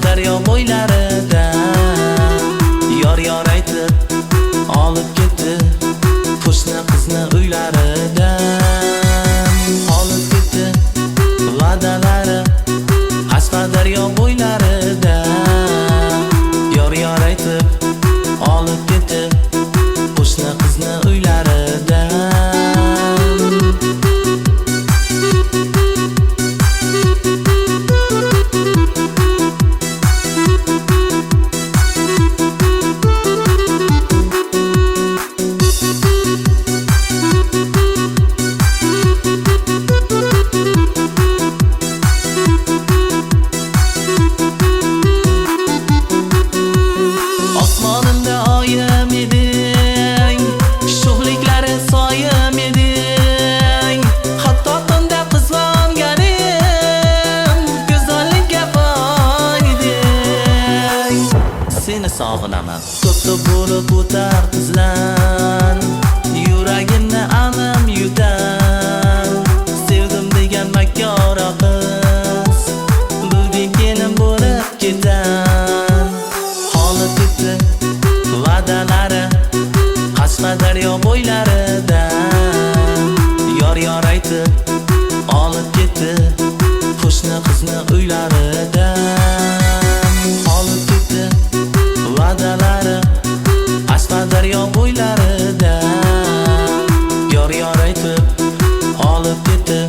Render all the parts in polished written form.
daryo bo'ylarida yor aytib olib ketdi qo'shni qizni uylaridan. Olib ketdi va'dalari Qashqadaryo bo'ylarida yor aytib olib ketdi qo'shni qizni uylaridan. Osmonimda oyim eding, sho'xliklari soyim eding, hatto tunda qizg'onganim, go'zallikka foy eding. Seni sog'inaman, to'p bo'lib o'tar qizlar, yuragimni alam yutar. Sevdim degan makkora qiz bugun kelin bo'lib ketar. Va'dalari Qashqadaryo bo'ylarida yor aytib olib ketdi qo'shni qizni uylaridan. Olib ketdi va'dalari Qashqadaryo bo'ylarida yor aytib olib ketdi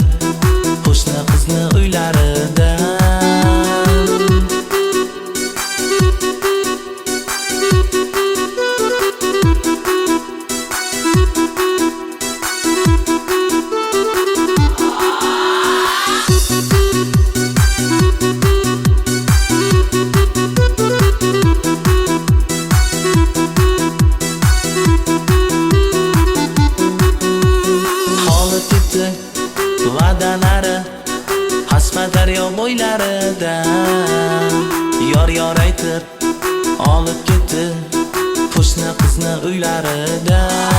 qo'shni qizni uylaridan. Va'dalari Qashqadaryo bo'ylarida yor aytib olib ketdi qo'shni qizni uylaridan.